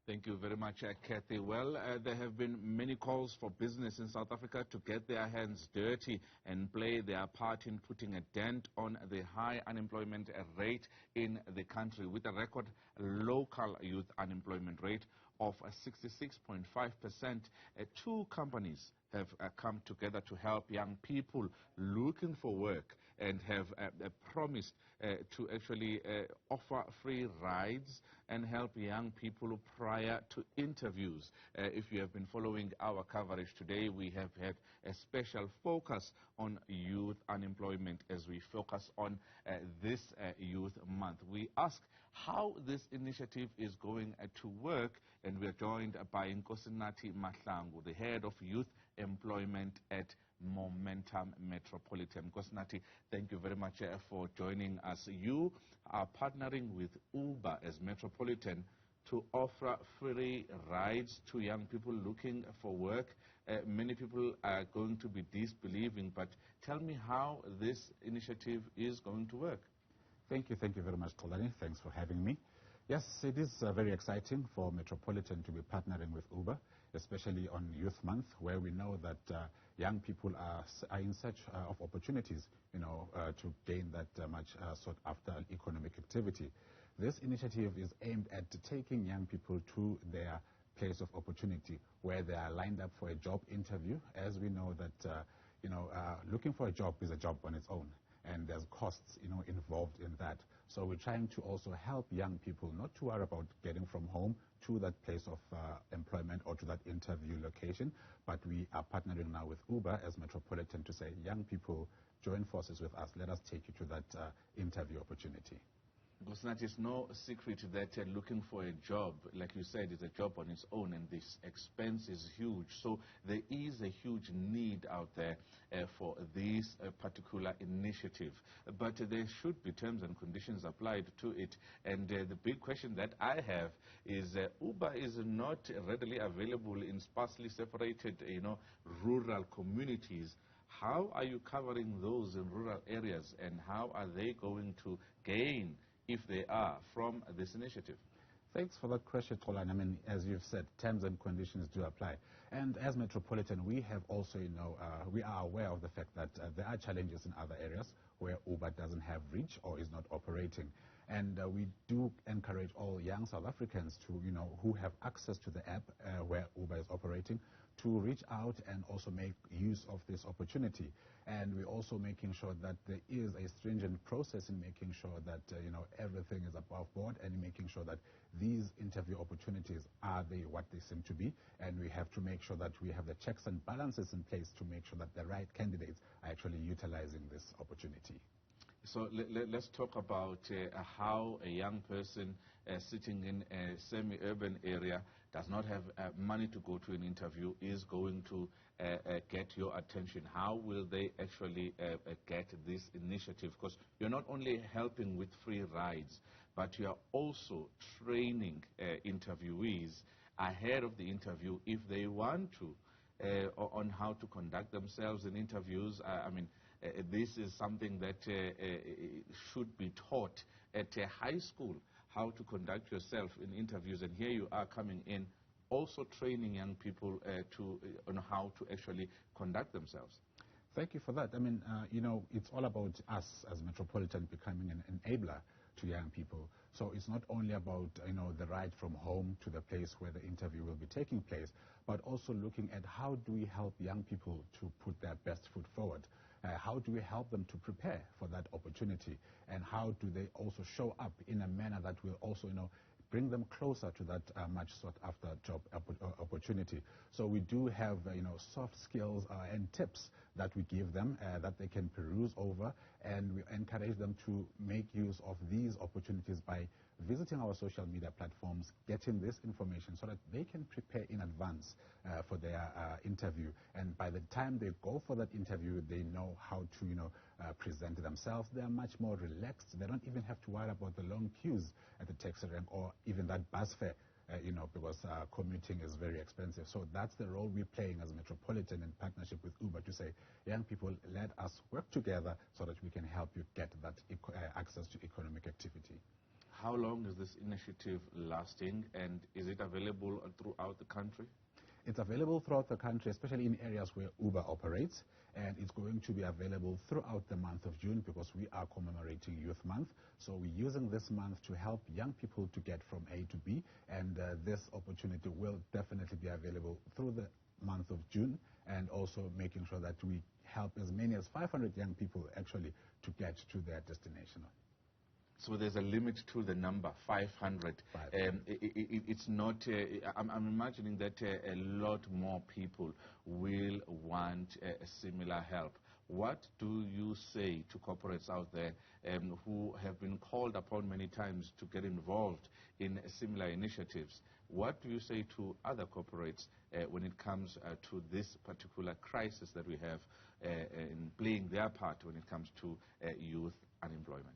Thank you very much, Kathy. Well, there have been many calls for business in South Africa to get their hands dirty and play their part in putting a dent on the high unemployment rate in the country, with a record local youth unemployment rate of 66.5%. Two companies have come together to help young people looking for work and have promised to actually offer free rides and help young people prior to interviews. If you have been following our coverage today, we have had a special focus on youth unemployment as we focus on this Youth Month. We ask how this initiative is going to work, and we are joined by Nkosinathi Mahlangu, the head of youth employment at Momentum Metropolitan. Nkosinathi, thank you very much for joining us. You are partnering with Uber as Metropolitan to offer free rides to young people looking for work. Many people are going to be disbelieving, but tell me how this initiative is going to work. Thank you very much, Kolani. Thanks for having me. Yes, it is very exciting for Metropolitan to be partnering with Uber, especially on Youth Month, where we know that young people are in search of opportunities, to gain that much sought after economic activity. This initiative is aimed at taking young people to their place of opportunity, where they are lined up for a job interview. As we know that, looking for a job is a job on its own, and there's costs, involved in that. So we're trying to also help young people not to worry about getting from home to that place of employment or to that interview location, but we are partnering now with Uber as Metropolitan to say, young people, join forces with us. Let us take you to that interview opportunity. Nkosinathi, it's no secret that looking for a job, like you said, is a job on its own, and this expense is huge. So there is a huge need out there for this particular initiative. But there should be terms and conditions applied to it. And the big question that I have is Uber is not readily available in sparsely separated, rural communities. How are you covering those in rural areas, and how are they going to gain, if they are, from this initiative? Thanks for that question, Tolan. I mean, as you've said, terms and conditions do apply. And as Metropolitan, we have also, we are aware of the fact that there are challenges in other areas where Uber doesn't have reach or is not operating. And we do encourage all young South Africans to, who have access to the app where Uber is operating, to reach out and also make use of this opportunity. And we're also making sure that there is a stringent process in making sure that, everything is above board, and making sure that these interview opportunities are what they seem to be. And we have to make sure that we have the checks and balances in place to make sure that the right candidates are actually utilizing this opportunity. So let's talk about how a young person sitting in a semi-urban area does not have money to go to an interview is going to get your attention. How will they actually get this initiative? Because you're not only helping with free rides, but you are also training interviewees ahead of the interview if they want to, on how to conduct themselves in interviews. This is something that should be taught at a high school, how to conduct yourself in interviews. And here you are coming in, also training young people on how to actually conduct themselves. Thank you for that. I mean, it's all about us as Metropolitan becoming an enabler to young people. So it's not only about, the ride from home to the place where the interview will be taking place, but also looking at how do we help young people to put their best foot forward. How do we help them to prepare for that opportunity? And how do they also show up in a manner that will also, bring them closer to that much sought after job opportunity? So we do have, soft skills and tips that we give them that they can peruse over, and we encourage them to make use of these opportunities by visiting our social media platforms, getting this information so that they can prepare in advance for their interview. And by the time they go for that interview, they know how to, present themselves. They are much more relaxed. They don't even have to worry about the long queues at the taxi rank or even that bus fare, because commuting is very expensive. So that's the role we're playing as Metropolitan in partnership with Uber to say, young people, let us work together so that we can help you get that access to economic activity. How long is this initiative lasting, and is it available throughout the country? It's available throughout the country, especially in areas where Uber operates, and it's going to be available throughout the month of June because we are commemorating Youth Month. So we're using this month to help young people to get from A to B, and this opportunity will definitely be available through the month of June, and also making sure that we help as many as 500 young people actually to get to their destination. So there's a limit to the number, 500. It's not, I'm imagining that a lot more people will want similar help. What do you say to corporates out there who have been called upon many times to get involved in similar initiatives? What do you say to other corporates when it comes to this particular crisis that we have in playing their part when it comes to youth unemployment?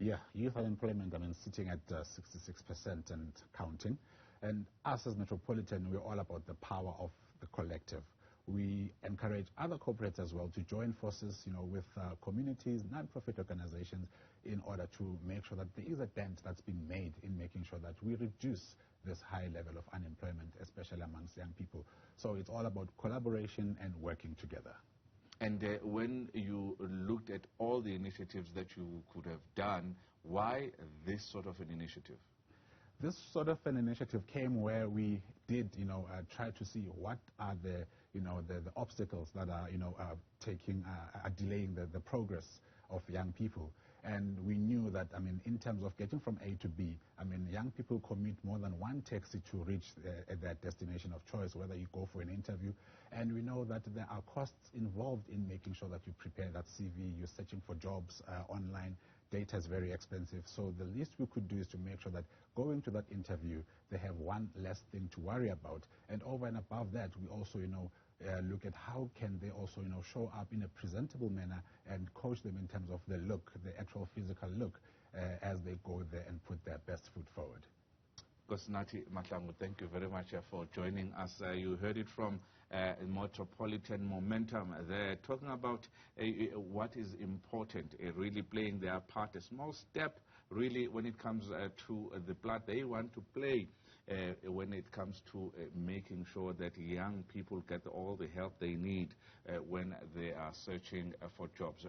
Yeah, youth unemployment, sitting at 66% and counting. And us as Metropolitan, we're all about the power of the collective. We encourage other corporates as well to join forces, with communities, non-profit organizations, in order to make sure that there is a dent that's been made in making sure that we reduce this high level of unemployment, especially amongst young people. So it's all about collaboration and working together. And when you looked at all the initiatives that you could have done, why this sort of an initiative? This sort of an initiative came where we did, try to see what are the obstacles that are, are delaying the progress of young people. And we knew that, in terms of getting from A to B, young people commute more than one taxi to reach their destination of choice, whether you go for an interview. And we know that there are costs involved in making sure that you prepare that CV, you're searching for jobs online. Data is very expensive. So the least we could do is to make sure that going to that interview, they have one less thing to worry about. And over and above that, we also, look at how can they also, show up in a presentable manner and coach them in terms of the look, the actual physical look, as they go there and put their best foot forward. Nkosinathi, Mahlangu, thank you very much for joining us. You heard it from Metropolitan Momentum. They're talking about what is important, really playing their part, a small step, really, when it comes to the part they want to play when it comes to making sure that young people get all the help they need when they are searching for jobs.